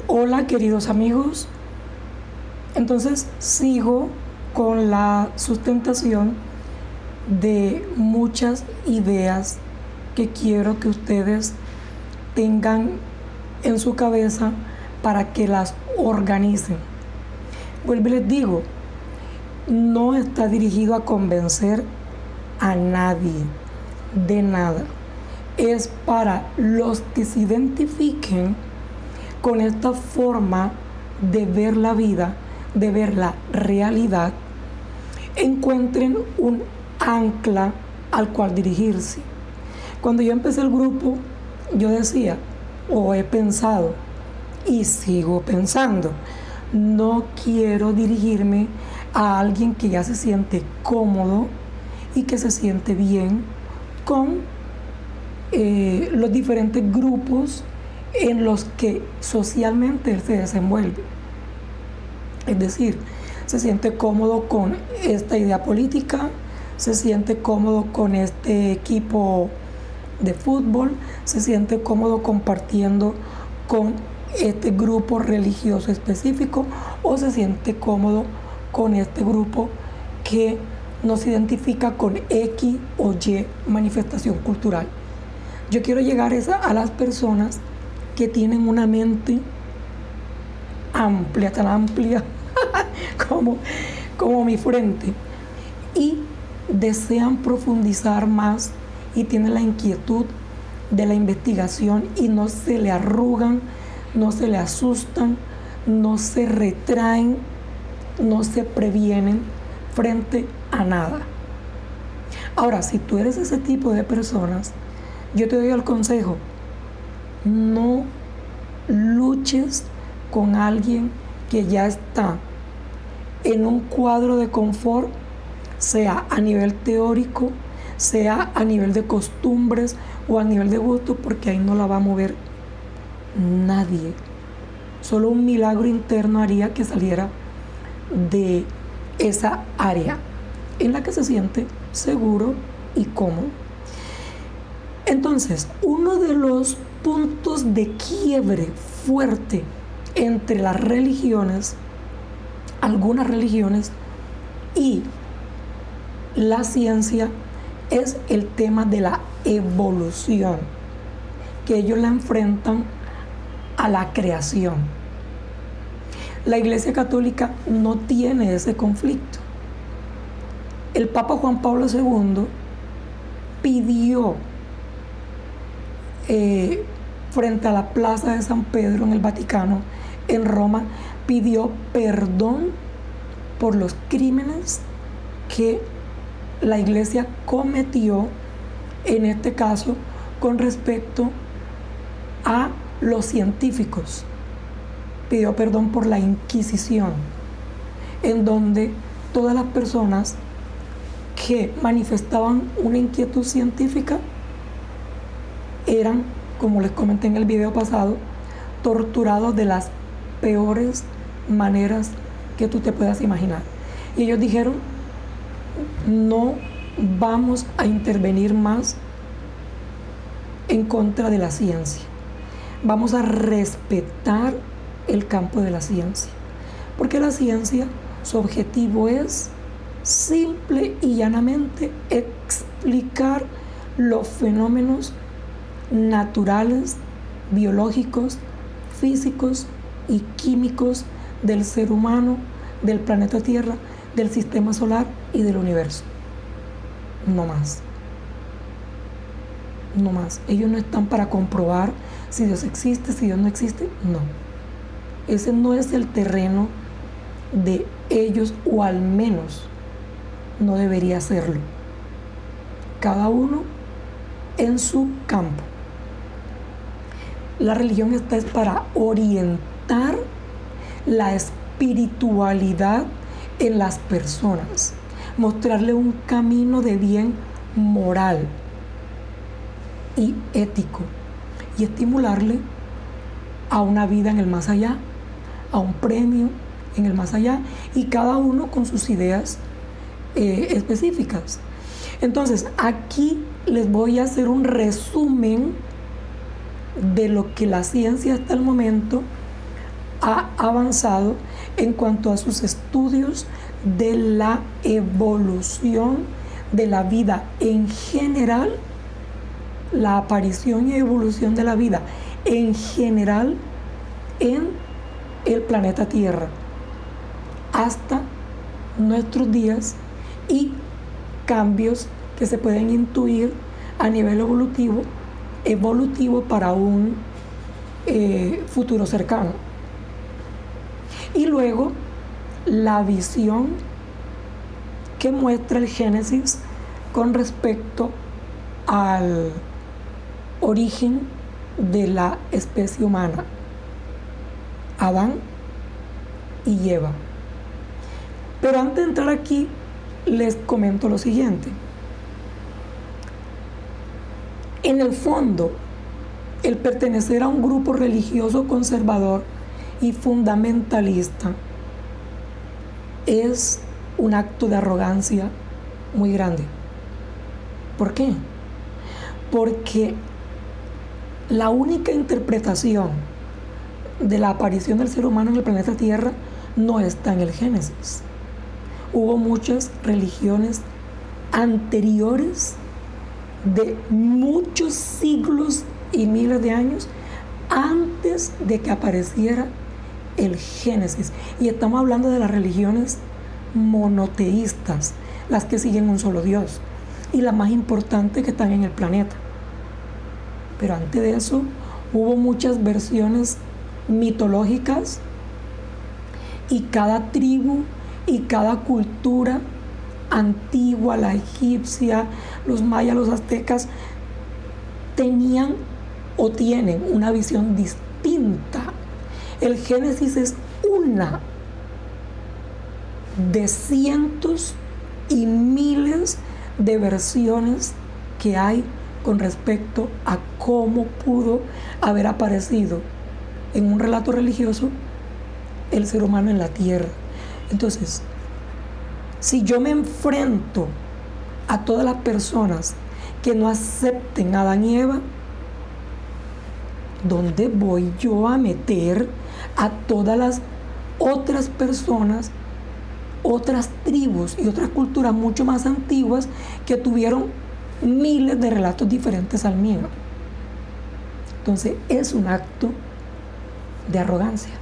Hola queridos amigos, entonces sigo con la sustentación de muchas ideas que quiero que ustedes tengan en su cabeza para que las organicen. Vuelvo y les digo, no está dirigido a convencer a nadie de nada. Es para los que se identifiquen con esta forma de ver la vida, de ver la realidad, encuentren un ancla al cual dirigirse. Cuando yo empecé el grupo, yo decía, o he pensado, y sigo pensando, no quiero dirigirme a alguien que ya se siente cómodo y que se siente bien con los diferentes grupos en los que socialmente él se desenvuelve. Es decir, se siente cómodo con esta idea política, se siente cómodo con este equipo de fútbol, se siente cómodo compartiendo con este grupo religioso específico o se siente cómodo con este grupo que nos identifica con X o Y manifestación cultural. Yo quiero llegar a las personas que tienen una mente amplia, tan amplia como mi frente, y desean profundizar más y tienen la inquietud de la investigación y no se le arrugan, no se le asustan, no se retraen, no se previenen frente a nada. Ahora, si tú eres ese tipo de personas, yo te doy el consejo: no luches con alguien que ya está en un cuadro de confort, sea a nivel teórico, sea a nivel de costumbres o a nivel de gusto, porque ahí no la va a mover nadie. Solo un milagro interno haría que saliera de esa área en la que se siente seguro y cómodo. Entonces, uno de los puntos de quiebre fuerte entre las religiones, algunas religiones, y la ciencia es el tema de la evolución, que ellos la enfrentan a la creación. La Iglesia Católica no tiene ese conflicto. El Papa Juan Pablo II pidió frente a la Plaza de San Pedro en el Vaticano, en Roma, pidió perdón por los crímenes que la Iglesia cometió, en este caso, con respecto a los científicos. Pidió perdón por la Inquisición, en donde todas las personas que manifestaban una inquietud científica eran, como les comenté en el video pasado, torturados de las peores maneras que tú te puedas imaginar. Y ellos dijeron, no vamos a intervenir más en contra de la ciencia. Vamos a respetar el campo de la ciencia. Porque la ciencia, su objetivo es simple y llanamente explicar los fenómenos naturales, biológicos, físicos y químicos del ser humano, del planeta Tierra, del sistema solar y del universo. No más. No más. Ellos no están para comprobar si Dios existe, si Dios no existe. No. Ese no es el terreno de ellos, o al menos no debería serlo. Cada uno en su campo. La religión está es para orientar la espiritualidad en las personas, mostrarle un camino de bien moral y ético y estimularle a una vida en el más allá, a un premio en el más allá, y cada uno con sus ideas específicas. Entonces, aquí les voy a hacer un resumen de lo que la ciencia hasta el momento ha avanzado en cuanto a sus estudios de la evolución de la vida en general, la aparición y evolución de la vida en general en el planeta Tierra hasta nuestros días, y cambios que se pueden intuir a nivel evolutivo para un futuro cercano. Y luego la visión que muestra el Génesis con respecto al origen de la especie humana, Adán y Eva. Pero antes de entrar aquí, les comento lo siguiente. En el fondo, el pertenecer a un grupo religioso conservador y fundamentalista es un acto de arrogancia muy grande. ¿Por qué? Porque la única interpretación de la aparición del ser humano en el planeta Tierra no está en el Génesis. Hubo muchas religiones anteriores de muchos siglos y miles de años antes de que apareciera el Génesis. Y estamos hablando de las religiones monoteístas, las que siguen un solo Dios, y las más importantes que están en el planeta. Pero antes de eso hubo muchas versiones mitológicas, y cada tribu y cada cultura antigua, la egipcia, los mayas, los aztecas, tenían o tienen una visión distinta. El Génesis es una de cientos y miles de versiones que hay con respecto a cómo pudo haber aparecido en un relato religioso el ser humano en la tierra. Entonces, si yo me enfrento a todas las personas que no acepten a Adán y Eva, ¿dónde voy yo a meter a todas las otras personas, otras tribus y otras culturas mucho más antiguas que tuvieron miles de relatos diferentes al mío? Entonces es un acto de arrogancia.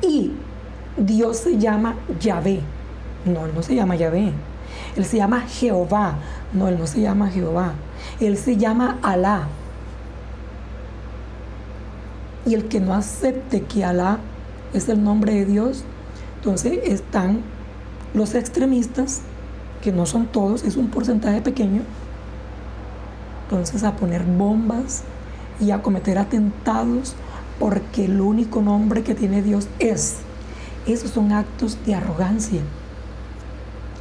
Y Dios se llama Yahvé. No, Él no se llama Yahvé. Él se llama Jehová. No, Él no se llama Jehová. Él se llama Alá. Y el que no acepte que Alá es el nombre de Dios, entonces están los extremistas, que no son todos, es un porcentaje pequeño, entonces a poner bombas y a cometer atentados porque el único nombre que tiene Dios es. Esos son actos de arrogancia.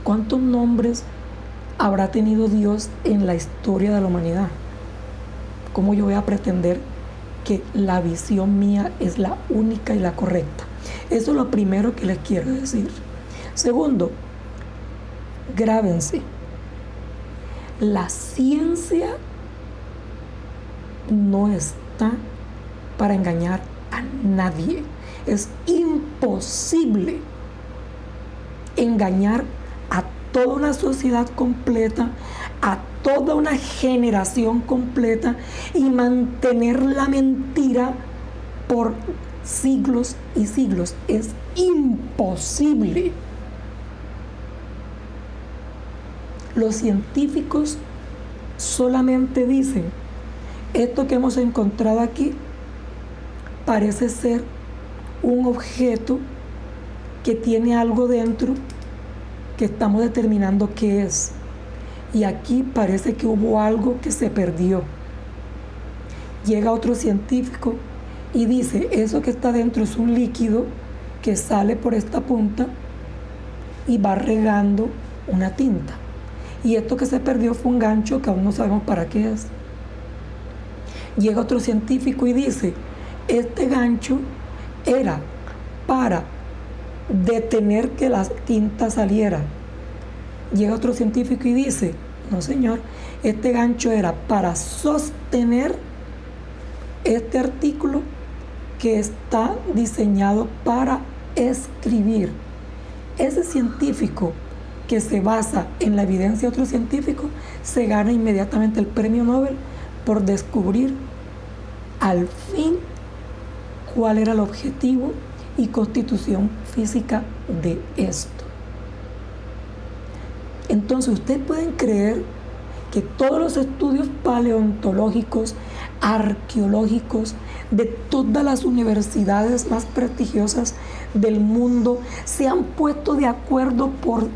¿Cuántos nombres habrá tenido Dios en la historia de la humanidad? ¿Cómo yo voy a pretender que la visión mía es la única y la correcta? Eso es lo primero que les quiero decir. Segundo, grábense. La ciencia no está para engañar a nadie. Es imposible engañar a toda una sociedad completa, a toda una generación completa, y mantener la mentira por siglos y siglos. Es imposible. Los científicos solamente dicen: esto que hemos encontrado aquí parece ser un objeto que tiene algo dentro que estamos determinando qué es. Y aquí parece que hubo algo que se perdió. Llega otro científico y dice: eso que está dentro es un líquido que sale por esta punta y va regando una tinta. Y esto que se perdió fue un gancho que aún no sabemos para qué es. Llega otro científico y dice: este gancho era para detener que la tinta saliera. Llega otro científico y dice: no, señor, este gancho era para sostener este artículo que está diseñado para escribir. Ese científico que se basa en la evidencia de otro científico se gana inmediatamente el premio Nobel por descubrir al fin cuál era el objetivo y constitución física de esto. Entonces, ustedes pueden creer que todos los estudios paleontológicos, arqueológicos, de todas las universidades más prestigiosas del mundo se han puesto de acuerdo por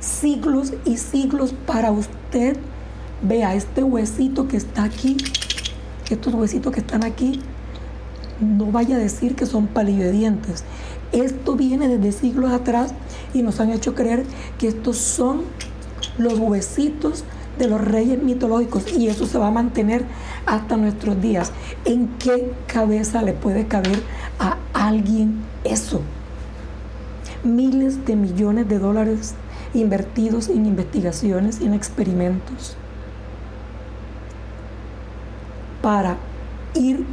siglos y siglos para usted vea este huesito que está aquí, estos huesitos que están aquí, no vaya a decir que son palillos de dientes. Esto viene desde siglos atrás y nos han hecho creer que estos son los huesitos de los reyes mitológicos y eso se va a mantener hasta nuestros días. ¿En qué cabeza le puede caber a alguien eso? Miles de millones de dólares invertidos en investigaciones y en experimentos para ir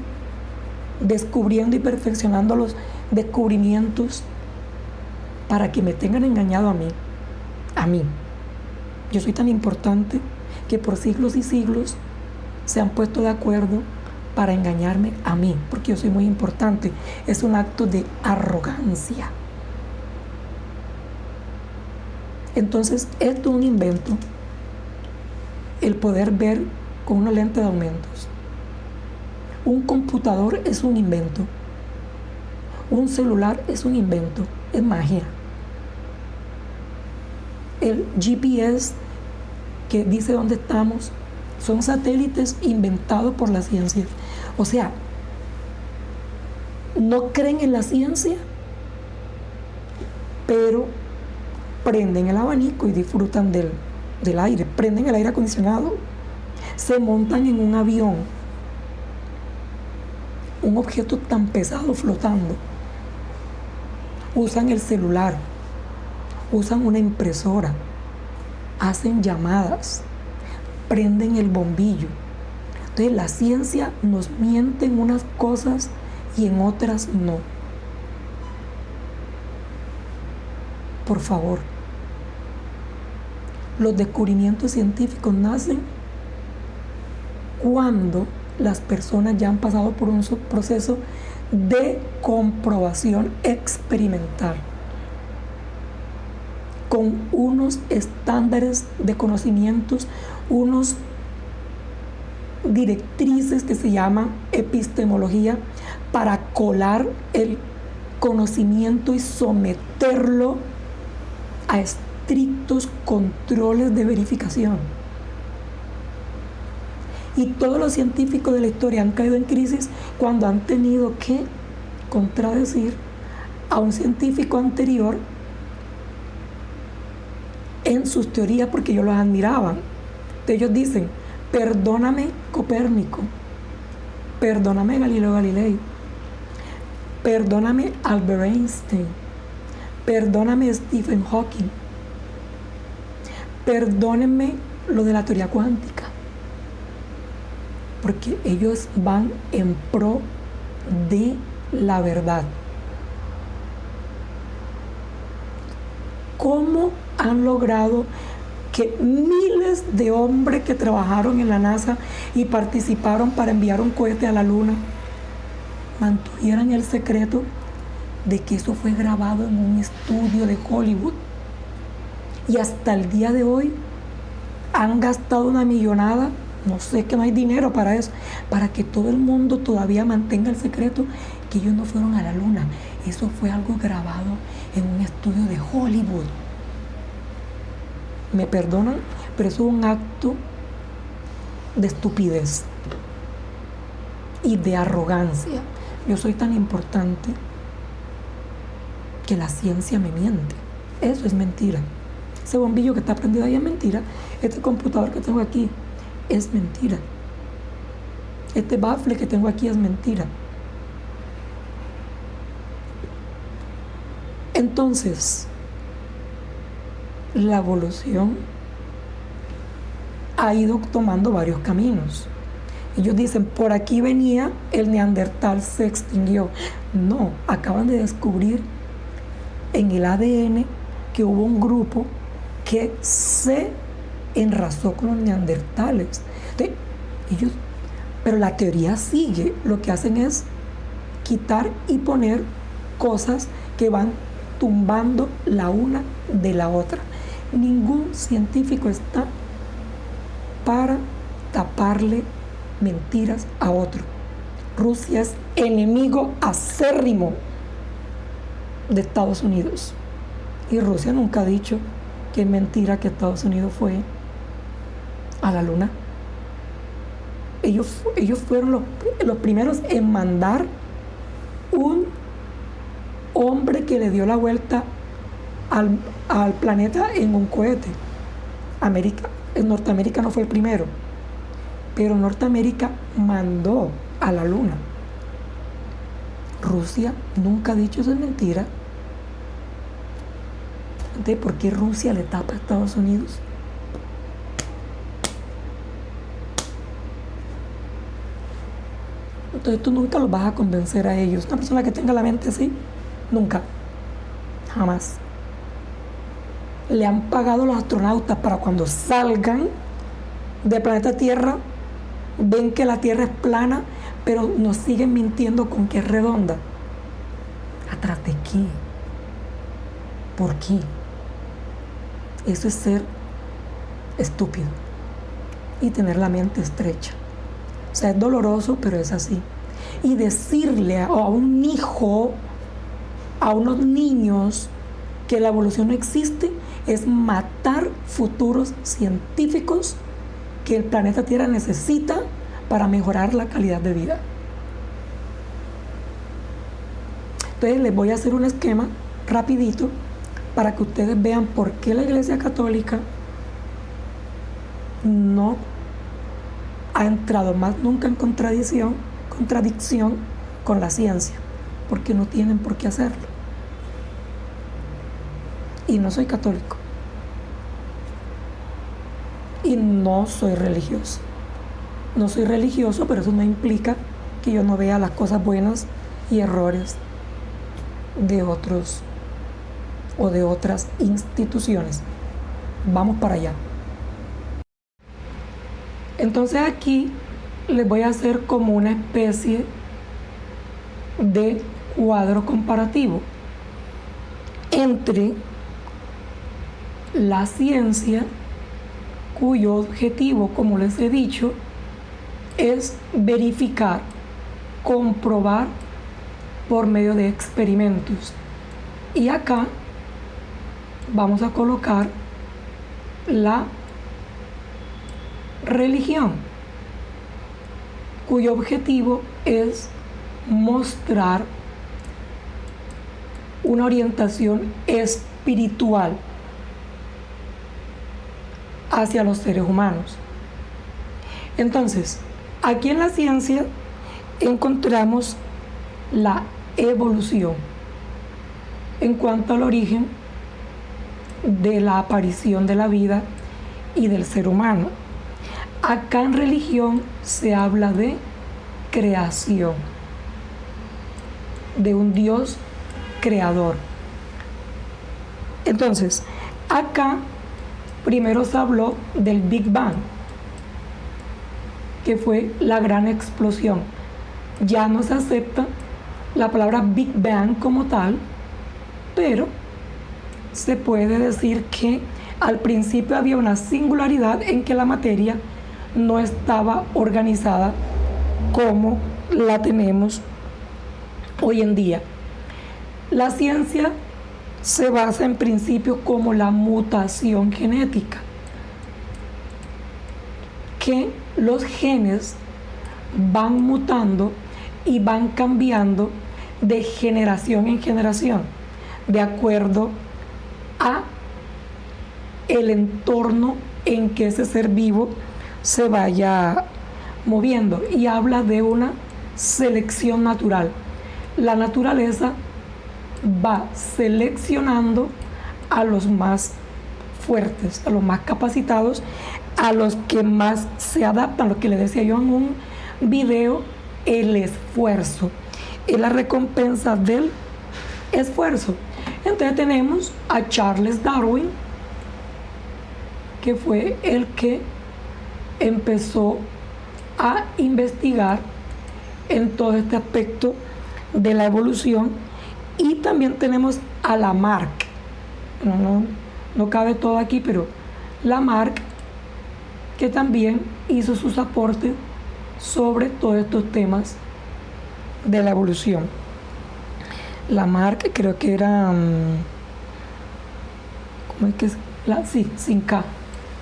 descubriendo y perfeccionando los descubrimientos para que me tengan engañado a mí. Yo soy tan importante que por siglos y siglos se han puesto de acuerdo para engañarme a mí, porque yo soy muy importante. Es un acto de arrogancia. Entonces, esto es un invento, el poder ver con una lente de aumentos. Un computador es un invento. Un celular es un invento, es magia. El GPS que dice dónde estamos son satélites inventados por la ciencia. O sea, no creen en la ciencia, pero prenden el abanico y disfrutan del aire, prenden el aire acondicionado, se montan en un avión, un objeto tan pesado flotando, usan el celular, usan una impresora, hacen llamadas, prenden el bombillo. Entonces la ciencia nos miente en unas cosas y en otras no. Por favor, los descubrimientos científicos nacen cuando las personas ya han pasado por un proceso de comprobación experimental con unos estándares de conocimientos, unos directrices que se llaman epistemología para colar el conocimiento y someterlo a estrictos controles de verificación. Y todos los científicos de la historia han caído en crisis cuando han tenido que contradecir a un científico anterior en sus teorías porque ellos los admiraban. Ellos dicen, perdóname Copérnico, perdóname Galileo Galilei, perdóname Albert Einstein, perdóname Stephen Hawking, perdónenme lo de la teoría cuántica, porque ellos van en pro de la verdad. ¿Cómo han logrado que miles de hombres que trabajaron en la NASA y participaron para enviar un cohete a la Luna mantuvieran el secreto de que eso fue grabado en un estudio de Hollywood? Y hasta el día de hoy han gastado una millonada, no sé, que no hay dinero para eso, para que todo el mundo todavía mantenga el secreto que ellos no fueron a la Luna. Eso fue algo grabado en un estudio de Hollywood. Me perdonan, pero eso es un acto de estupidez y de arrogancia. Yo soy tan importante que la ciencia me miente. Eso es mentira. Ese bombillo que está prendido ahí es mentira. Este computador que tengo aquí es mentira. Este bafle que tengo aquí es mentira. Entonces, la evolución ha ido tomando varios caminos. Ellos dicen, por aquí venía el neandertal, se extinguió. No, acaban de descubrir en el ADN que hubo un grupo que se enrasó con los neandertales. Entonces, ellos, pero la teoría sigue, lo que hacen es quitar y poner cosas que van tumbando la una de la otra. Ningún científico está para taparle mentiras a otro. Rusia es enemigo acérrimo de Estados Unidos. Y Rusia nunca ha dicho que es mentira que Estados Unidos fue a la luna. Ellos fueron los primeros en mandar un hombre que le dio la vuelta al planeta en un cohete. Norteamérica no fue el primero, pero Norteamérica mandó a la luna. Rusia nunca ha dicho eso, es mentira. Entonces, ¿por qué Rusia le tapa a Estados Unidos? Entonces tú nunca los vas a convencer a ellos. Una persona que tenga la mente así, nunca, jamás. Le han pagado los astronautas para cuando salgan del planeta Tierra, ven que la Tierra es plana, pero nos siguen mintiendo con que es redonda. ¿Atrás de qué? ¿Por qué? Eso es ser estúpido y tener la mente estrecha. O sea, es doloroso, pero es así. Y decirle a un hijo, a unos niños, que la evolución no existe, es matar futuros científicos que el planeta Tierra necesita para mejorar la calidad de vida. Entonces les voy a hacer un esquema rapidito para que ustedes vean por qué la Iglesia Católica no ha entrado más nunca en contradicción con la ciencia, porque no tienen por qué hacerlo. Y no soy católico. Y no soy religioso. No soy religioso, pero eso no implica que yo no vea las cosas buenas y errores de otros o de otras instituciones. Vamos para allá. Entonces aquí les voy a hacer como una especie de cuadro comparativo entre la ciencia, cuyo objetivo, como les he dicho, es verificar, comprobar por medio de experimentos. Y acá vamos a colocar la religión, cuyo objetivo es mostrar una orientación espiritual hacia los seres humanos. Entonces, aquí en la ciencia encontramos la evolución en cuanto al origen de la aparición de la vida y del ser humano. Acá en religión se habla de creación, de un Dios creador. Entonces, acá primero se habló del Big Bang, que fue la gran explosión. Ya no se acepta la palabra Big Bang como tal, pero se puede decir que al principio había una singularidad en que la materia no estaba organizada como la tenemos hoy en día. La ciencia se basa en principios como la mutación genética, que los genes van mutando y van cambiando de generación en generación, de acuerdo a el entorno en que ese ser vivo se vaya moviendo, y habla de una selección natural. La naturaleza va seleccionando a los más fuertes, a los más capacitados, a los que más se adaptan, lo que le decía yo video el esfuerzo, es la recompensa del esfuerzo. Entonces tenemos a Charles Darwin, que fue el que empezó a investigar en todo este aspecto de la evolución. Y también tenemos a Lamarck. No cabe todo aquí, pero Lamarck, que también hizo sus aportes sobre todos estos temas de la evolución. Lamarck creo que era ¿cómo es que es? Sí, sin K,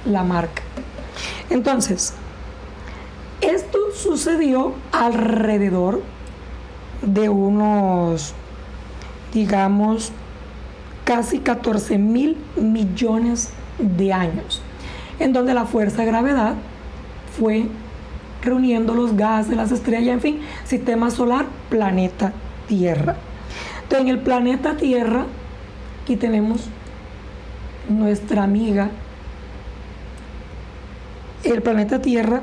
Lamarck. Entonces, esto sucedió alrededor de unos, digamos, casi 14.000 millones de años, en donde la fuerza de gravedad fue reuniendo los gases, las estrellas, en fin, sistema solar, planeta Tierra. Entonces, en el planeta Tierra, aquí tenemos nuestra amiga, el planeta Tierra,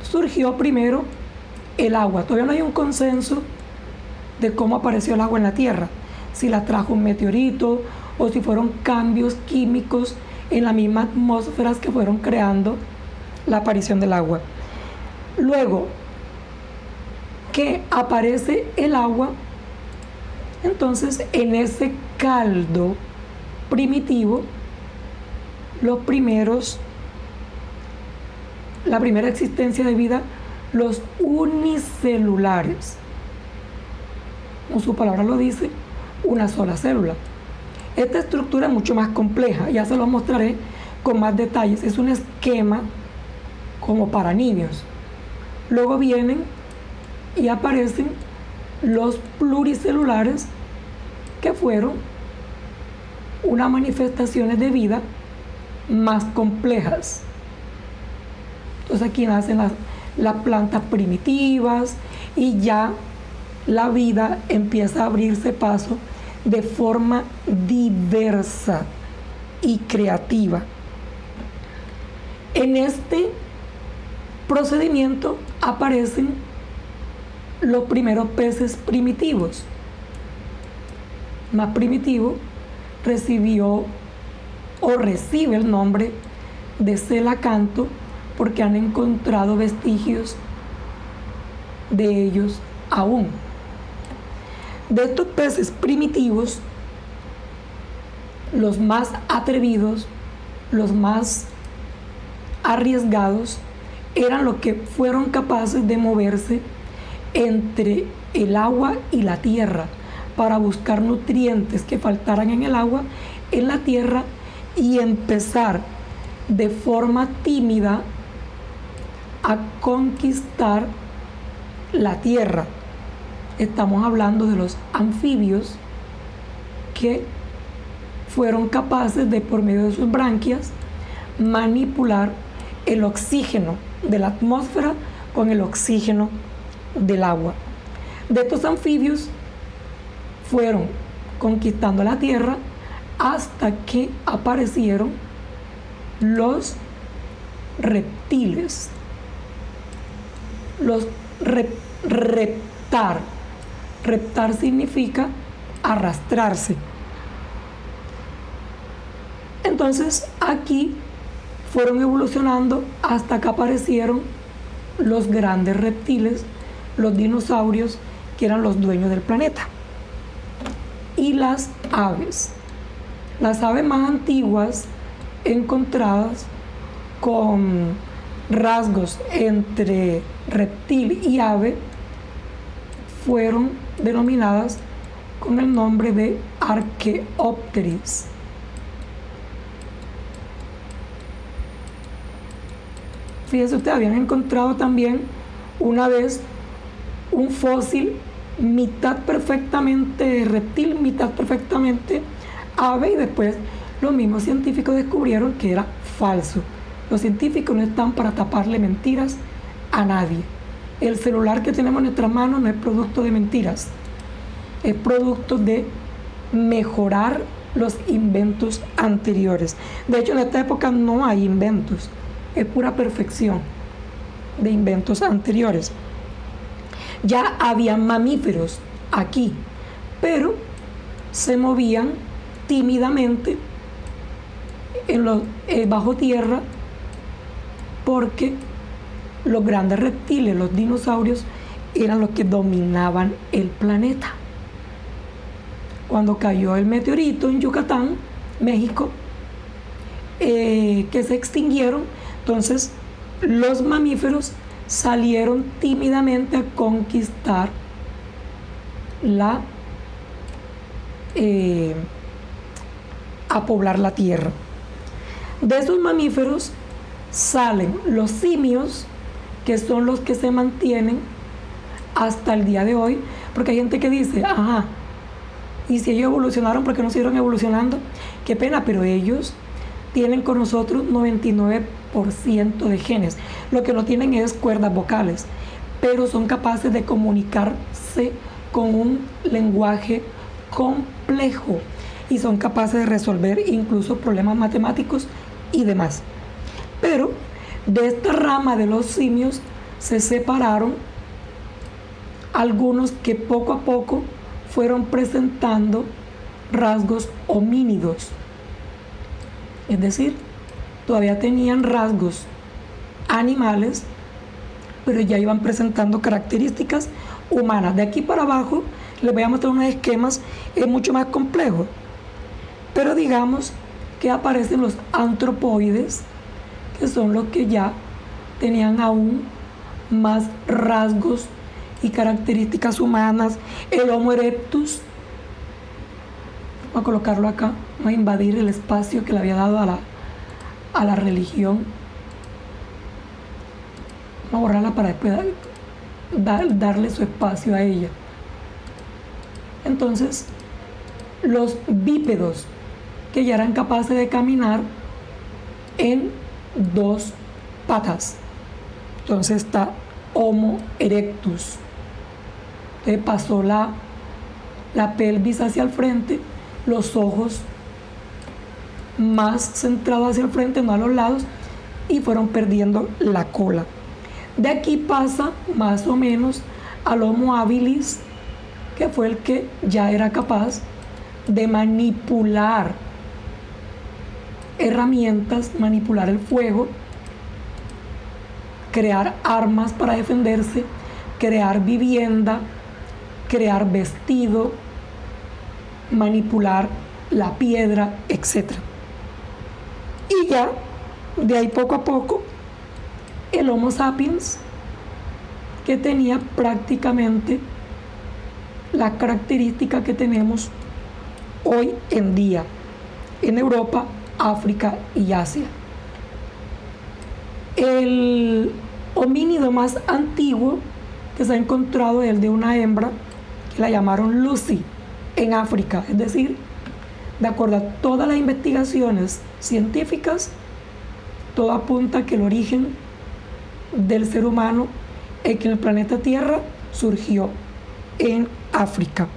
surgió primero el agua. Todavía no hay un consenso de cómo apareció el agua en la Tierra, si la trajo un meteorito o si fueron cambios químicos en la misma atmósfera que fueron creando la aparición del agua. Luego que aparece el agua, entonces en ese caldo primitivo, la primera existencia de vida, los unicelulares, como su palabra lo dice, una sola célula. Esta estructura es mucho más compleja, ya se lo mostraré con más detalles. Es un esquema como para niños. Luego vienen y aparecen los pluricelulares, que fueron unas manifestaciones de vida más complejas. Entonces aquí nacen las plantas primitivas y ya la vida empieza a abrirse paso de forma diversa y creativa. En este procedimiento aparecen los primeros peces primitivos. Más primitivo recibe el nombre de celacanto porque han encontrado vestigios de ellos aún. De estos peces primitivos, los más atrevidos, los más arriesgados, eran los que fueron capaces de moverse entre el agua y la tierra para buscar nutrientes que faltaran en el agua, en la tierra, y empezar de forma tímida a conquistar la tierra. Estamos hablando de los anfibios, que fueron capaces de, por medio de sus branquias, manipular el oxígeno de la atmósfera con el oxígeno del agua. De estos anfibios fueron conquistando la tierra hasta que aparecieron los reptiles. Los reptar. Reptar significa arrastrarse. Entonces aquí fueron evolucionando hasta que aparecieron los grandes reptiles, los dinosaurios, que eran los dueños del planeta. Y las aves. Las aves más antiguas encontradas con rasgos entre reptil y ave fueron denominadas con el nombre de Archaeopteryx. Fíjense ustedes, habían encontrado también una vez un fósil mitad perfectamente reptil, mitad perfectamente ave, y después los mismos científicos descubrieron que era falso. Los científicos no están para taparle mentiras a nadie. El celular que tenemos en nuestras manos no es producto de mentiras, es producto de mejorar los inventos anteriores. De hecho, en esta época no hay inventos, es pura perfección. de inventos anteriores. Ya había mamíferos aquí, pero se movían tímidamente bajo tierra porque los grandes reptiles, los dinosaurios, eran los que dominaban el planeta. Cuando cayó el meteorito en Yucatán, México, que se extinguieron, entonces los mamíferos salieron tímidamente a conquistar a poblar la tierra. De esos mamíferos salen los simios, que son los que se mantienen hasta el día de hoy, porque hay gente que dice, ajá, y si ellos evolucionaron, ¿por qué no siguieron evolucionando? Qué pena, pero ellos tienen con nosotros 99% de genes. Lo que no tienen es cuerdas vocales, pero son capaces de comunicarse con un lenguaje complejo y son capaces de resolver incluso problemas matemáticos y demás. Pero de esta rama de los simios se separaron algunos que poco a poco fueron presentando rasgos homínidos. Es decir, todavía tenían rasgos animales, pero ya iban presentando características humanas. De aquí para abajo les voy a mostrar unos esquemas, es mucho más complejo. Pero digamos que aparecen los antropoides, que son los que ya tenían aún más rasgos y características humanas. El Homo erectus, voy a colocarlo acá, voy a invadir el espacio que le había dado a la religión. Voy a borrarla para después darle su espacio a ella. Entonces, los bípedos, que ya eran capaces de caminar en dos patas. Entonces está Homo erectus. Entonces pasó la pelvis hacia el frente, los ojos más centrados hacia el frente, no a los lados, y fueron perdiendo la cola. De aquí pasa más o menos al Homo habilis, que fue el que ya era capaz de manipular herramientas, manipular el fuego, crear armas para defenderse, crear vivienda, crear vestido, manipular la piedra, etc. Y ya, de ahí poco a poco, el Homo sapiens, que tenía prácticamente la característica que tenemos hoy en día en Europa, África y Asia. El homínido más antiguo que se ha encontrado es el de una hembra que la llamaron Lucy en África, es decir, de acuerdo a todas las investigaciones científicas, todo apunta a que el origen del ser humano en el planeta Tierra surgió en África.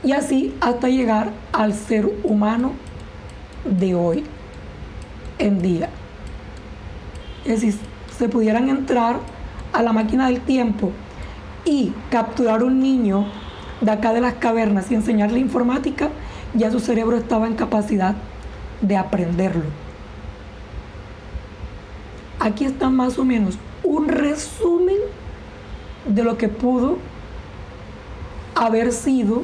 Y así hasta llegar al ser humano de hoy en día. Es decir, se pudieran entrar a la máquina del tiempo y capturar un niño de acá de las cavernas y enseñarle informática, ya su cerebro estaba en capacidad de aprenderlo. Aquí está más o menos un resumen de lo que pudo haber sido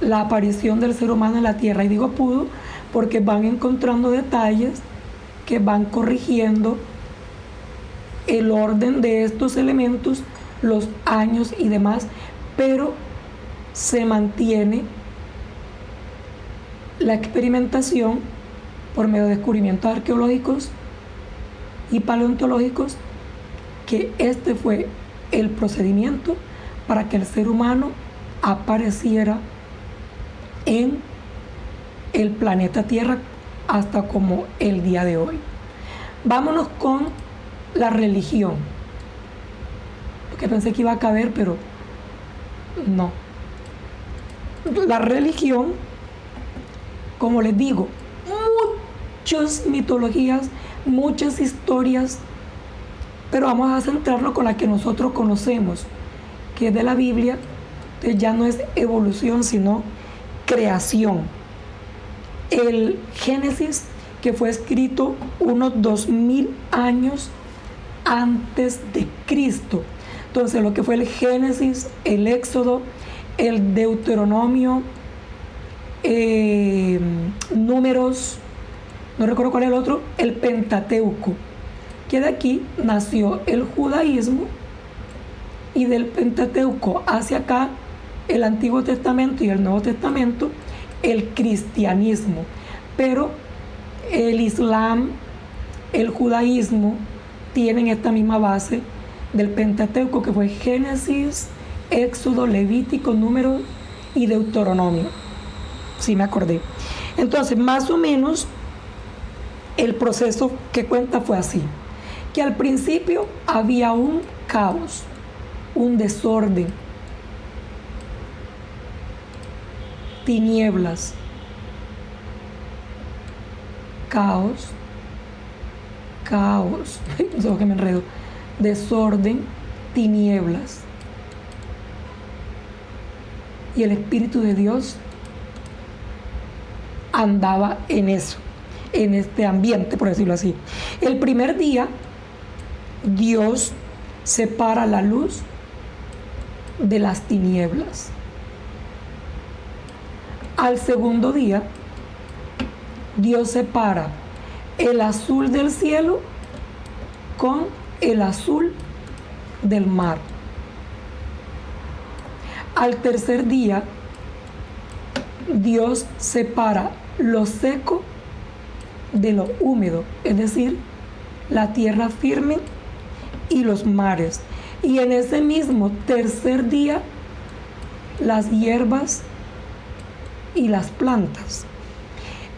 la aparición del ser humano en la Tierra. Y digo pudo porque van encontrando detalles que van corrigiendo el orden de estos elementos, los años y demás, pero se mantiene la experimentación por medio de descubrimientos arqueológicos y paleontológicos, que este fue el procedimiento para que el ser humano apareciera en el planeta Tierra hasta como el día de hoy. Vámonos con la religión, porque pensé que iba a caber, pero no. La religión, como les digo, muchas mitologías, muchas historias Pero vamos a centrarnos con la que nosotros conocemos, que es de la Biblia. Entonces ya no es evolución, sino creación. El Génesis, que fue escrito unos 2000 años antes de Cristo. Entonces lo que fue el Génesis, el Éxodo, el Deuteronomio, Números, no recuerdo cuál es el otro, el Pentateuco, que de aquí nació el judaísmo, y del Pentateuco hacia acá, el Antiguo Testamento y el Nuevo Testamento, el cristianismo. Pero el Islam, el judaísmo, tienen esta misma base del Pentateuco, que fue Génesis, Éxodo, Levítico, Números y Deuteronomio. Sí, me acordé. Entonces, más o menos, el proceso que cuenta fue así, que al principio había un caos, un desorden, tinieblas, caos, no sé por qué me enredo, desorden, tinieblas. Y el Espíritu de Dios andaba en eso, en este ambiente, por decirlo así. El primer día, Dios separa la luz de las tinieblas. Al segundo día, Dios separa el azul del cielo con el azul del mar. Al tercer día, Dios separa lo seco de lo húmedo, es decir, la tierra firme y los mares. Y en ese mismo tercer día, las hierbas y las plantas.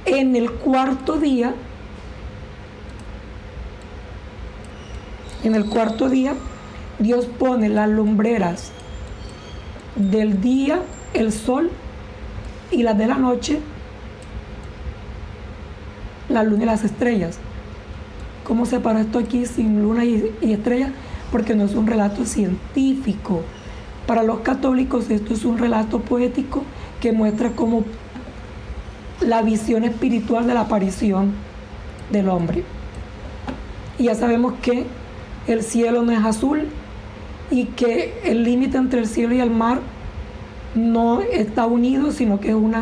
En el cuarto día, Dios pone las lumbreras del día, el sol, y las de la noche, la luna y las estrellas. ¿Cómo separó esto aquí sin luna y estrellas? Porque no es un relato científico. Para los católicos esto es un relato poético que muestra como la visión espiritual de la aparición del hombre. Y ya sabemos que el cielo no es azul y que el límite entre el cielo y el mar no está unido, sino que es un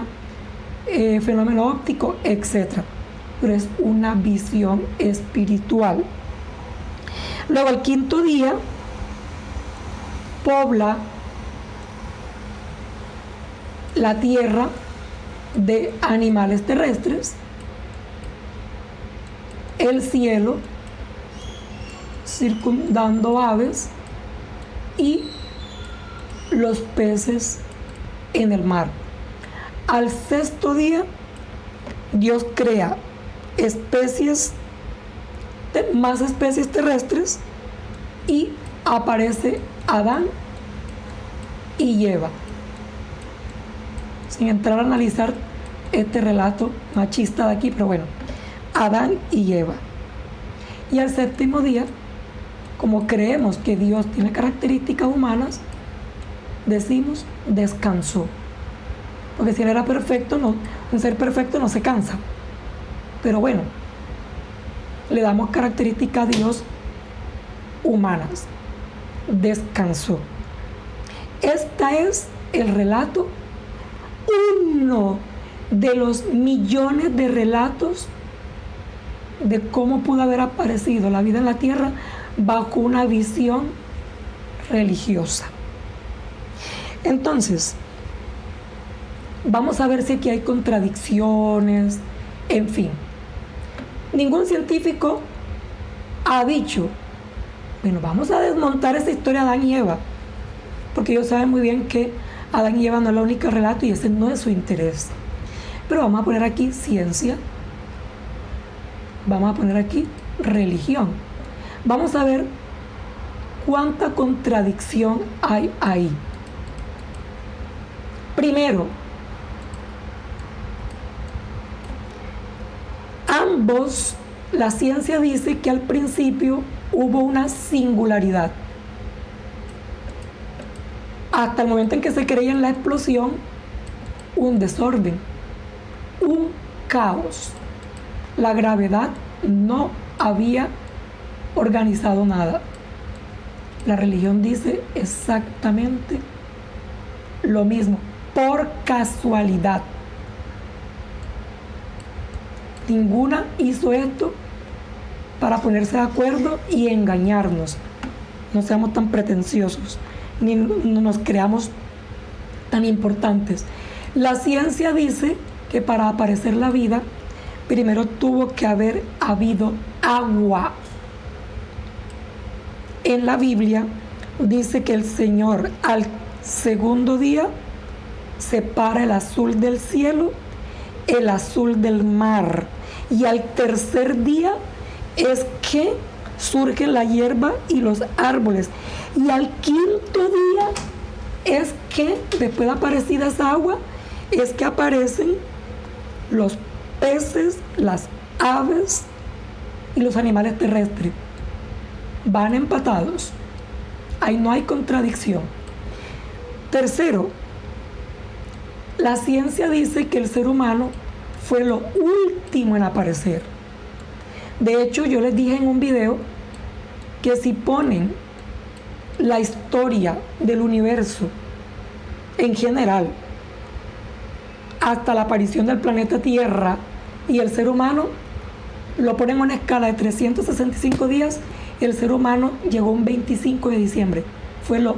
fenómeno óptico, etc. Pero es una visión espiritual. Luego, al quinto día, pobla la tierra de animales terrestres, el cielo circundando aves y los peces en el mar. Al sexto día, Dios crea más especies terrestres y aparece Adán y Eva. Sin entrar a analizar este relato machista de aquí, pero bueno, Adán y Eva. Y al séptimo día, como creemos que Dios tiene características humanas, decimos descansó. Porque si él era perfecto, un ser perfecto no se cansa. Pero bueno, le damos características a Dios humanas. Descansó. Este es el relato, uno de los millones de relatos de cómo pudo haber aparecido la vida en la tierra bajo una visión religiosa. Entonces, vamos a ver si aquí hay contradicciones, en fin. Ningún científico ha dicho, bueno, vamos a desmontar esta historia de Adán y Eva, porque ellos saben muy bien que Adán y Eva no es el único relato y ese no es su interés. Pero vamos a poner aquí ciencia, vamos a poner aquí religión. Vamos a ver cuánta contradicción hay ahí. Primero, ambos, la ciencia dice que al principio hubo una singularidad. Hasta el momento en que se creía en la explosión, un desorden, un caos. La gravedad no había organizado nada. La religión dice exactamente lo mismo, por casualidad. Ninguna hizo esto para ponerse de acuerdo y engañarnos. No seamos tan pretenciosos, ni nos creamos tan importantes. La ciencia dice que para aparecer la vida, primero tuvo que haber habido agua. En la Biblia dice que el Señor al segundo día separa el azul del cielo, el azul del mar, y al tercer día es que surge la hierba y los árboles, y al quinto día es que, después de aparecida esa agua, es que aparecen los peces, las aves y los animales terrestres. Van empatados. Ahí no hay contradicción. Tercero, la ciencia dice que el ser humano fue lo último en aparecer. De hecho, yo les dije en un video que si ponen la historia del universo en general, hasta la aparición del planeta Tierra y el ser humano, lo ponen en una escala de 365 días, el ser humano llegó un 25 de diciembre. Fue lo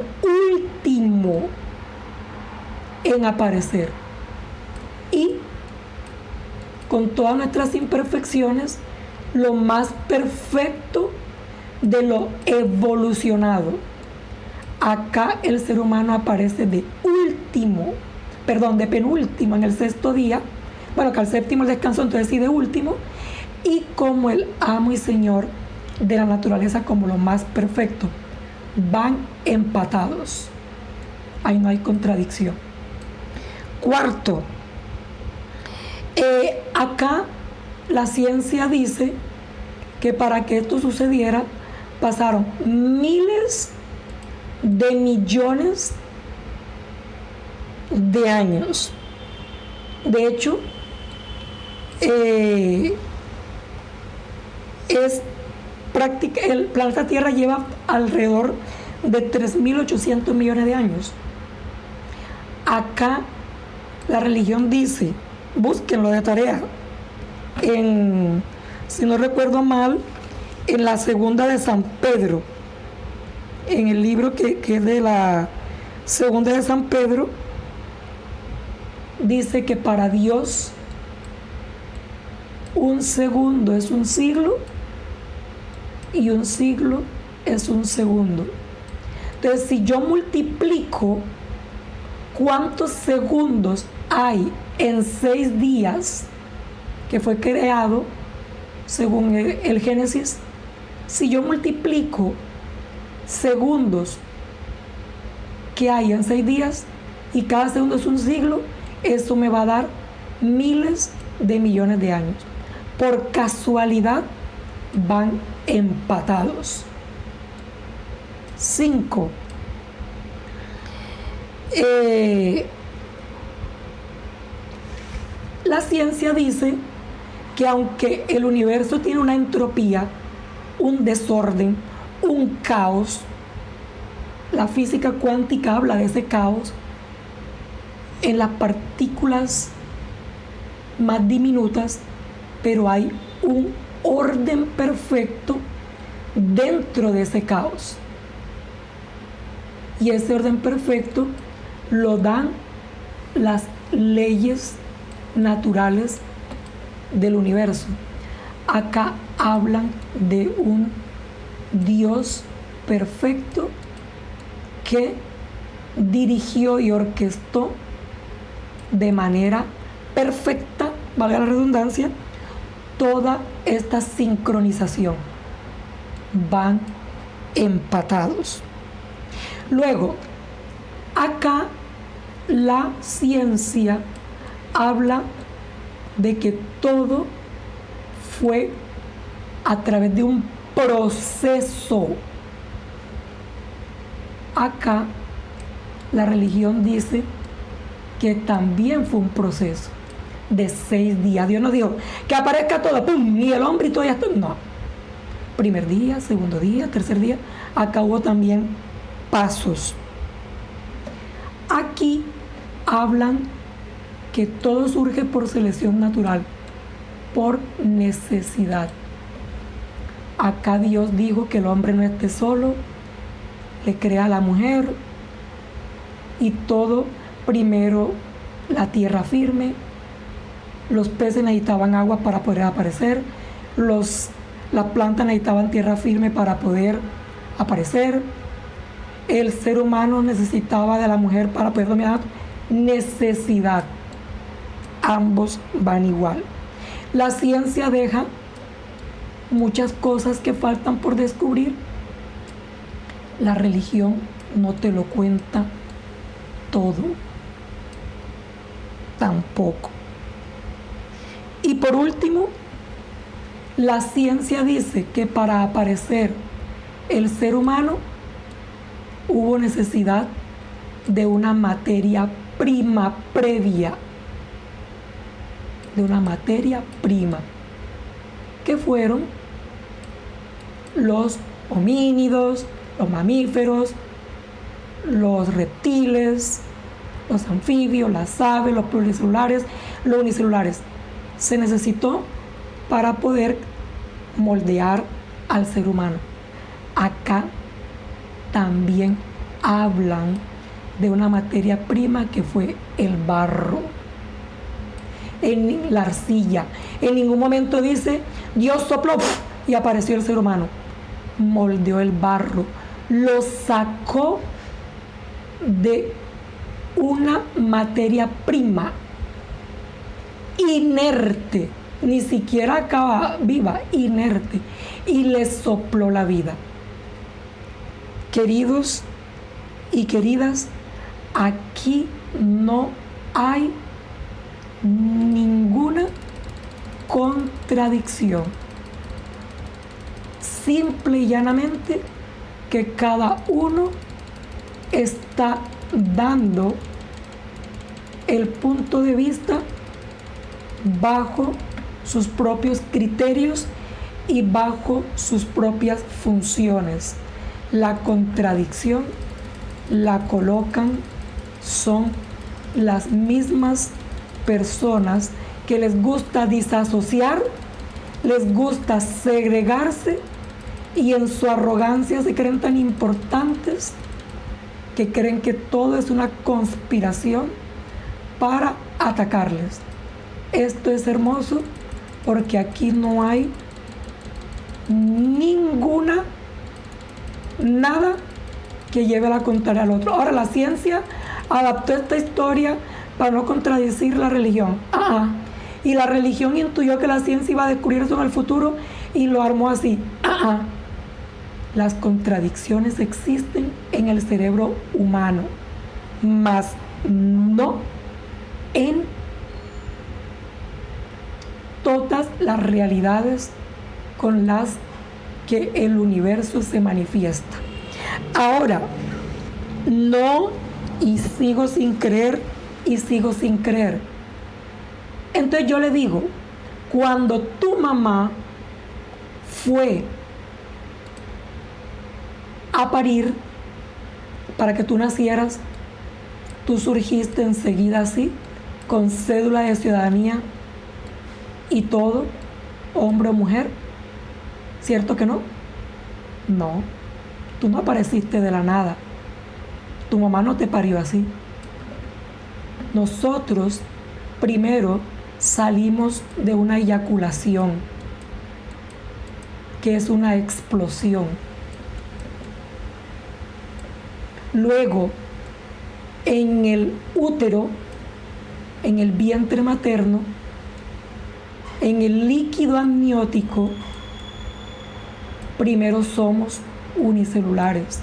último en aparecer. Y con todas nuestras imperfecciones, lo más perfecto de lo evolucionado. Acá el ser humano aparece de penúltimo en el sexto día. Bueno, que al séptimo el descanso, entonces sí de último. Y como el amo y señor de la naturaleza, como lo más perfecto. Van empatados. Ahí no hay contradicción. Cuarto, acá la ciencia dice que para que esto sucediera pasaron miles de millones de años. De hecho, el planeta Tierra lleva alrededor de 3.800 millones de años. Acá la religión dice, búsquenlo de tarea, si no recuerdo mal, en la segunda de San Pedro, en el libro que es de la segunda de San Pedro, dice que para Dios un segundo es un siglo y un siglo es un segundo. Entonces, si yo multiplico cuántos segundos hay en 6 días que fue creado, según el Génesis, si yo multiplico segundos que hay en 6 días y cada segundo es un siglo, eso me va a dar miles de millones de años. Por casualidad van empatados. 5. La ciencia dice que aunque el universo tiene una entropía, un desorden, un caos, la física cuántica habla de ese caos en las partículas más diminutas, pero hay un orden perfecto dentro de ese caos. Y ese orden perfecto lo dan las leyes naturales del universo. Acá hablan de un Dios perfecto que dirigió y orquestó de manera perfecta, valga la redundancia, toda esta sincronización. Van empatados. Luego, acá la ciencia habla de que todo fue a través de un proceso. Acá la religión dice que también fue un proceso de 6 días. Dios no dijo que aparezca todo, ¡pum! Y el hombre y todo ya está. No. Primer día, segundo día, tercer día. Acá hubo también pasos. Aquí hablan que todo surge por selección natural, por necesidad. Acá Dios dijo que el hombre no esté solo, le crea a la mujer y todo, primero la tierra firme, los peces necesitaban agua para poder aparecer, las plantas necesitaban tierra firme para poder aparecer, el ser humano necesitaba de la mujer para poder dominar. Necesidad, ambos van igual. La ciencia deja muchas cosas que faltan por descubrir. La religión no te lo cuenta todo, tampoco. Y por último, la ciencia dice que para aparecer el ser humano hubo necesidad de una materia prima previa, de una materia prima, que fueron los homínidos, los mamíferos, los reptiles, los anfibios, las aves, los pluricelulares, los unicelulares. Se necesitó para poder moldear al ser humano. Acá también hablan de una materia prima que fue el barro, en la arcilla. En ningún momento dice Dios sopló y apareció el ser humano. Moldeó el barro, lo sacó de una materia prima inerte, ni siquiera acaba viva, inerte, y le sopló la vida. Queridos y queridas, aquí no hay ninguna contradicción. Simple y llanamente que cada uno está dando el punto de vista bajo sus propios criterios y bajo sus propias funciones. La contradicción la colocan son las mismas personas que les gusta disasociar, les gusta segregarse y en su arrogancia se creen tan importantes que creen que todo es una conspiración para atacarles. Esto es hermoso porque aquí no hay nada que lleve a la contraria al otro. Ahora la ciencia adaptó esta historia para no contradecir la religión. Y la religión intuyó que la ciencia iba a descubrir eso en el futuro y lo armó así. Las contradicciones existen en el cerebro humano, mas no en todas las realidades con las que el universo se manifiesta. Ahora, no, y sigo sin creer, y sigo sin creer. Entonces yo le digo, cuando tu mamá fue a parir para que tú nacieras, tú surgiste enseguida así, con cédula de ciudadanía y todo, hombre o mujer, ¿cierto que no? No, tú no apareciste de la nada, tu mamá no te parió así. Nosotros primero salimos de una eyaculación, que es una explosión. Luego, en el útero, en el vientre materno, en el líquido amniótico, primero somos unicelulares.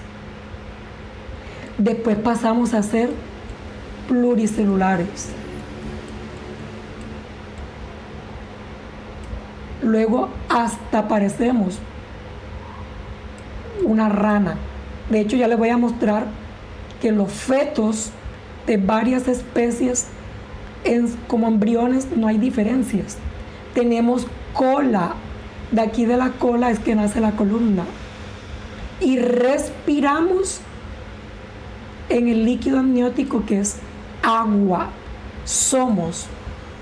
Después pasamos a ser pluricelulares. Luego hasta parecemos una rana. De hecho, ya les voy a mostrar que los fetos de varias especies, como embriones, no hay diferencias. Tenemos cola. De aquí de la cola es que nace la columna. Y respiramos en el líquido amniótico, que es agua. Somos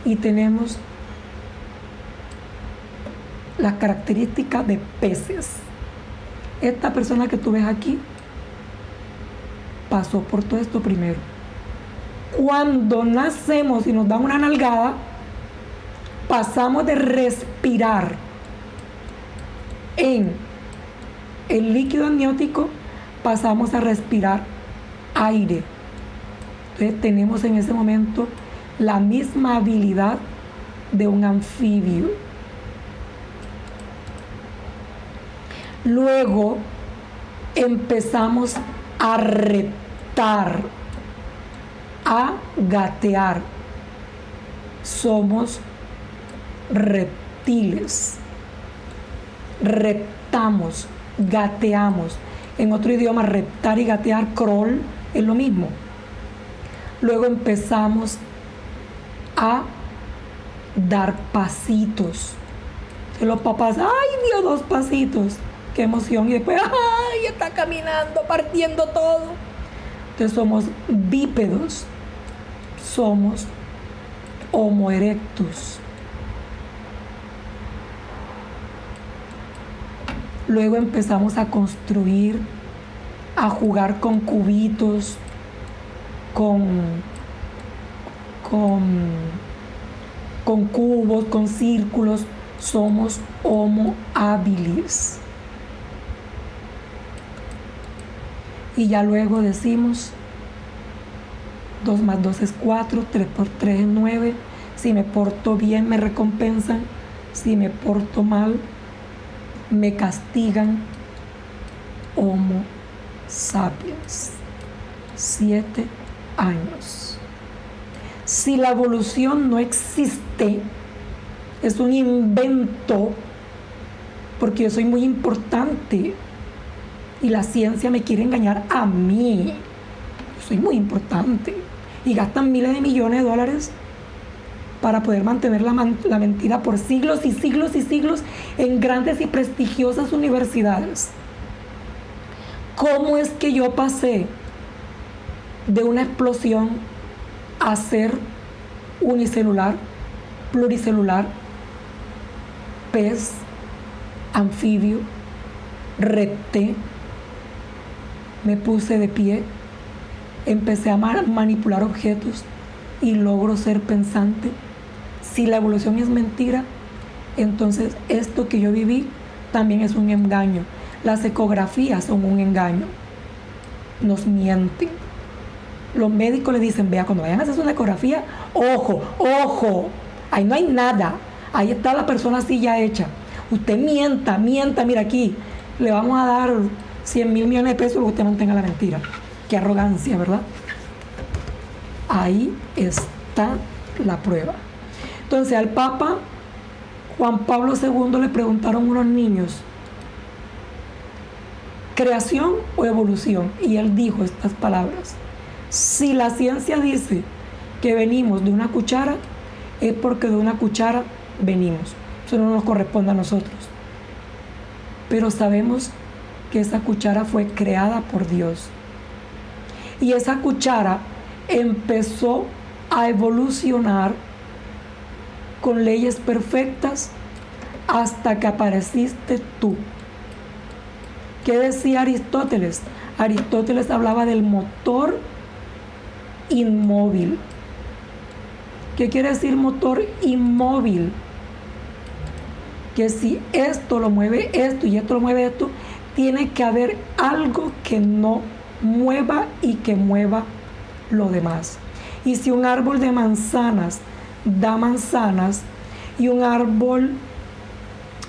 y tenemos las características de peces. Esta persona que tú ves aquí pasó por todo esto primero. Cuando nacemos y nos dan una nalgada, pasamos de respirar en el líquido amniótico, pasamos a respirar aire. Entonces tenemos en ese momento la misma habilidad de un anfibio. Luego empezamos a reptar, a gatear. Somos reptiles. Reptamos, gateamos. En otro idioma, reptar y gatear, crawl, es lo mismo. Luego empezamos a dar pasitos. Y los papás, ¡ay, dio 2 pasitos! ¡Qué emoción! Y después, ¡ay, está caminando, partiendo todo! Entonces somos bípedos. Somos Homo erectus. Luego empezamos a construir, a jugar con cubitos, con cubos, con círculos. Somos Homo habilis. Y ya luego decimos 2 más 2 es 4, 3 por 3 es 9. Si me porto bien me recompensan, si me porto mal me castigan. Homo sapiens. 7 años. Si la evolución no existe, es un invento, porque yo soy muy importante y la ciencia me quiere engañar a mí. Yo soy muy importante y gastan miles de millones de dólares para poder mantener la mentira por siglos y siglos y siglos en grandes y prestigiosas universidades. ¿Cómo es que yo pasé de una explosión a ser unicelular, pluricelular, pez, anfibio, repté, me puse de pie, empecé a manipular objetos y logro ser pensante? Si la evolución es mentira, entonces esto que yo viví también es un engaño. Las ecografías son un engaño. Nos mienten. Los médicos le dicen, vea, cuando vayan a hacer una ecografía, ojo, ojo, ahí no hay nada. Ahí está la persona así ya hecha. Usted mienta, mira aquí. Le vamos a dar 100,000 millones de pesos para que usted mantenga la mentira. Qué arrogancia, ¿verdad? Ahí está la prueba. Entonces al Papa Juan Pablo II le preguntaron unos niños, ¿creación o evolución? Y él dijo estas palabras: si la ciencia dice que venimos de una cuchara, es porque de una cuchara venimos. Eso no nos corresponde a nosotros. Pero sabemos que esa cuchara fue creada por Dios. Y esa cuchara empezó a evolucionar con leyes perfectas hasta que apareciste tú. ¿Qué decía Aristóteles? Aristóteles hablaba del motor inmóvil. ¿Qué quiere decir motor inmóvil? Que si esto lo mueve esto y esto lo mueve esto, tiene que haber algo que no mueva y que mueva lo demás. Y si un árbol de manzanas da manzanas y un árbol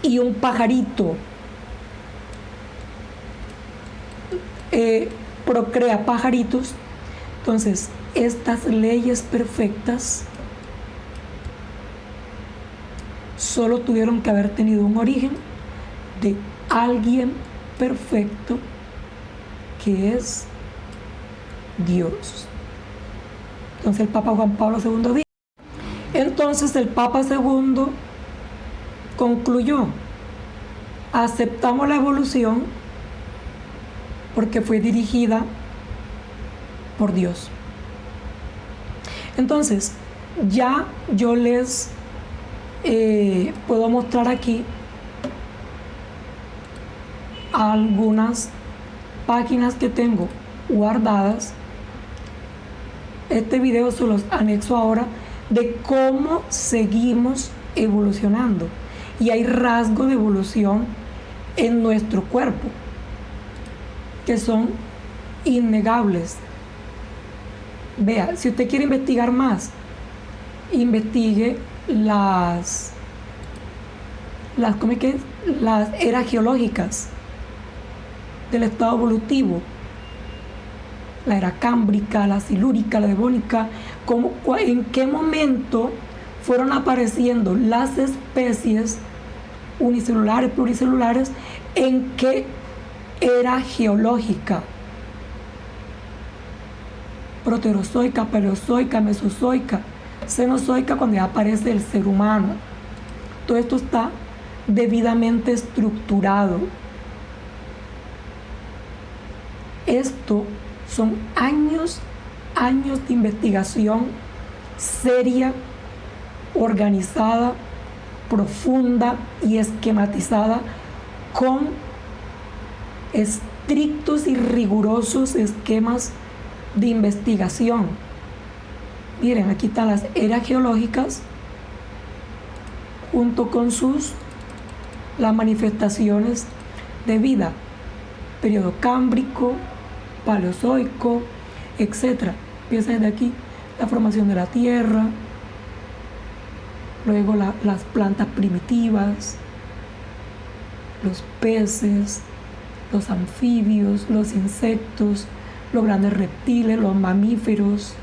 y un pajarito procrea pajaritos, entonces estas leyes perfectas solo tuvieron que haber tenido un origen de alguien perfecto que es Dios. Entonces el Papa Juan Pablo II dijo. Entonces el Papa II concluyó: aceptamos la evolución porque fue dirigida por Dios. Entonces, ya yo les puedo mostrar aquí algunas páginas que tengo guardadas. Este video se los anexo ahora de cómo seguimos evolucionando. Y hay rasgos de evolución en nuestro cuerpo que son innegables. Vea, si usted quiere investigar más, investigue las eras geológicas del estado evolutivo, la era cámbrica, la silúrica, la devónica, en qué momento fueron apareciendo las especies unicelulares, pluricelulares, en qué era geológica: proterozoica, paleozoica, mesozoica, cenozoica, cuando ya aparece el ser humano. Todo esto está debidamente estructurado. Esto son años de investigación seria, organizada, profunda y esquematizada, con estrictos y rigurosos esquemas de investigación. Miren, aquí están las eras geológicas junto con las manifestaciones de vida: periodo cámbrico, paleozoico, etc. Empieza desde aquí la formación de la tierra, luego las plantas primitivas, los peces, los anfibios, los insectos, los grandes reptiles, los mamíferos.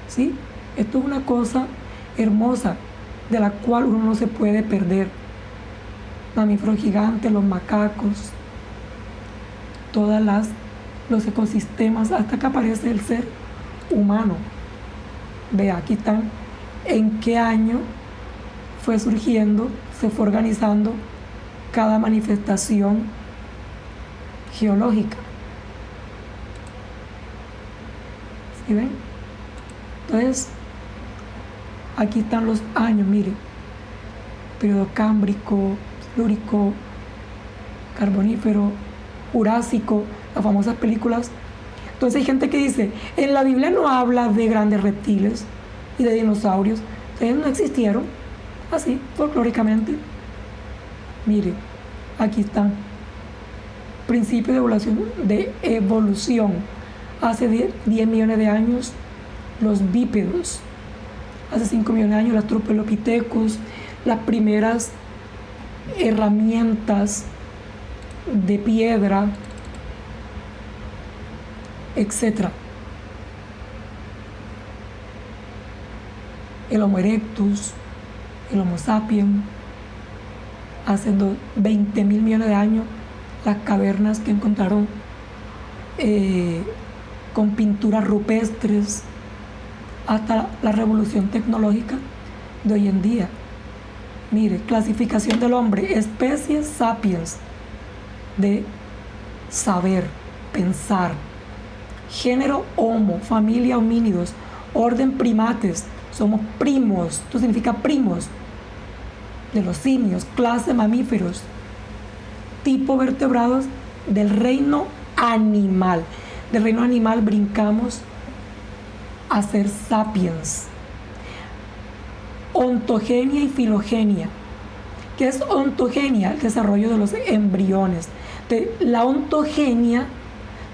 ¿Sí? Esto es una cosa hermosa de la cual uno no se puede perder. Mamíferos gigantes, los macacos, los ecosistemas, hasta que aparece el ser humano. Vea, aquí están en qué año fue surgiendo, se fue organizando cada manifestación geológica. ¿Sí ven? Entonces, aquí están los años, mire: periodo cámbrico, silúrico, carbonífero, jurásico, las famosas películas. Entonces hay gente que dice: en la Biblia no habla de grandes reptiles y de dinosaurios. Entonces no existieron, así, folclóricamente. Mire, aquí están: principio de evolución. Hace 10 millones de años, los bípedos. Hace 5 millones de años, los Australopithecus, las primeras herramientas de piedra, etc. El Homo erectus, el Homo sapiens. Hace 20 mil millones de años, las cavernas que encontraron con pinturas rupestres, hasta la revolución tecnológica de hoy en día. Mire, clasificación del hombre: especies sapiens, de saber, pensar. Género Homo, familia homínidos, orden primates, somos primos, esto significa primos de los simios, clase mamíferos, tipo vertebrados del reino animal. Del reino animal brincamos a ser sapiens. Ontogenia y filogenia. ¿Qué es ontogenia? El desarrollo de los embriones. La ontogenia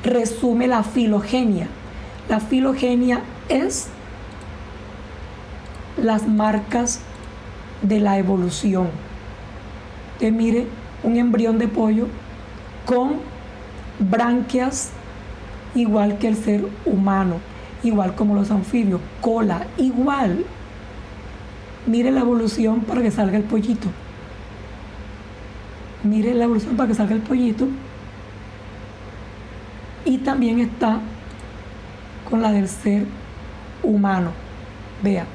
resume la filogenia. La filogenia es las marcas de la evolución. Usted mire un embrión de pollo con branquias igual que el ser humano, igual como los anfibios, cola igual. Mire la evolución para que salga el pollito. Mire la evolución para que salga el pollito. Y también está con la del ser humano. Vea,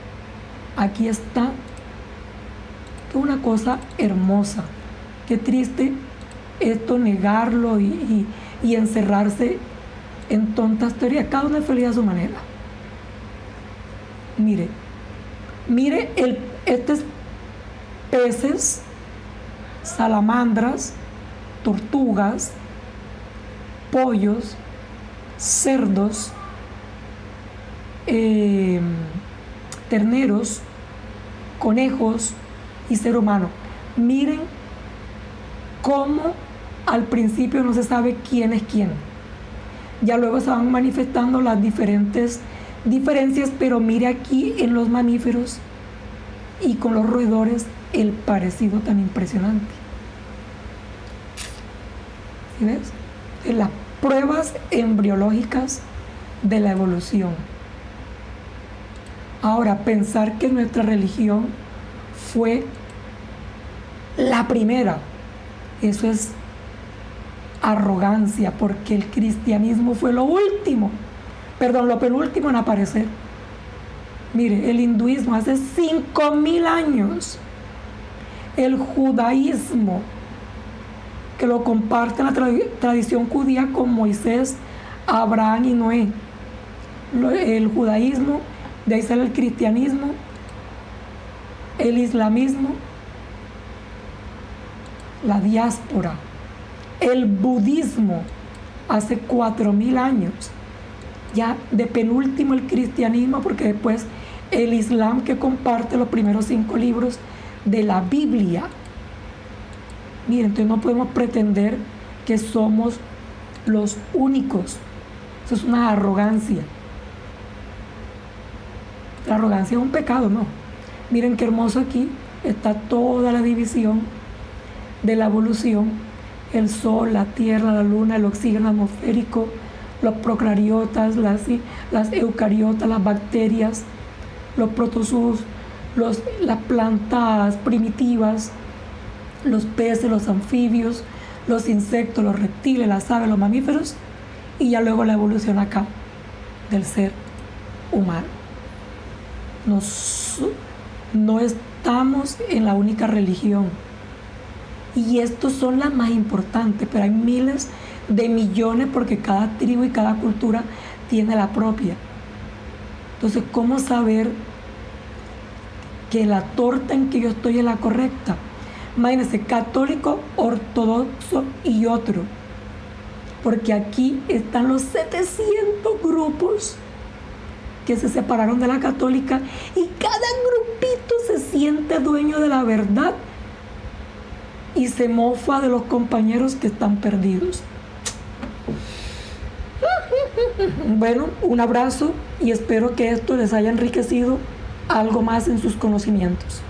aquí está una cosa hermosa. Qué triste esto, negarlo y encerrarse en tontas teorías. Cada uno es feliz a su manera. Mire, estos peces, salamandras, tortugas, pollos, cerdos, terneros, conejos y ser humano. Miren cómo al principio no se sabe quién es quién. Ya luego se van manifestando las diferentes diferencias, pero mire aquí en los mamíferos y con los roedores el parecido tan impresionante. ¿Sí ves? Las pruebas embriológicas de la evolución. Ahora, pensar que nuestra religión fue la primera, eso es arrogancia, porque el cristianismo fue lo penúltimo en aparecer. Mire, el hinduismo hace 5.000 años, el judaísmo, que lo comparte la tradición judía con Moisés, Abraham y Noé. El judaísmo, de ahí sale el cristianismo, el islamismo, la diáspora, el budismo, hace 4.000 años. Ya de penúltimo el cristianismo, porque después el islam, que comparte los primeros 5 libros de la Biblia. Miren, entonces no podemos pretender que somos los únicos. Eso es una arrogancia. La arrogancia es un pecado, ¿no? Miren qué hermoso aquí está toda la división de la evolución: el sol, la tierra, la luna, el oxígeno atmosférico, los procariotas, las eucariotas, las bacterias, los protozoos, las plantas primitivas, los peces, los anfibios, los insectos, los reptiles, las aves, los mamíferos, y ya luego la evolución acá del ser humano. No estamos en la única religión, y estos son las más importantes, pero hay miles de millones, porque cada tribu y cada cultura tiene la propia. Entonces, ¿cómo saber que la torta en que yo estoy es la correcta? Imagínense, católico, ortodoxo y otro, porque aquí están los 700 grupos que se separaron de la católica, y cada grupito se siente dueño de la verdad y se mofa de los compañeros que están perdidos. Bueno, un abrazo y espero que esto les haya enriquecido algo más en sus conocimientos.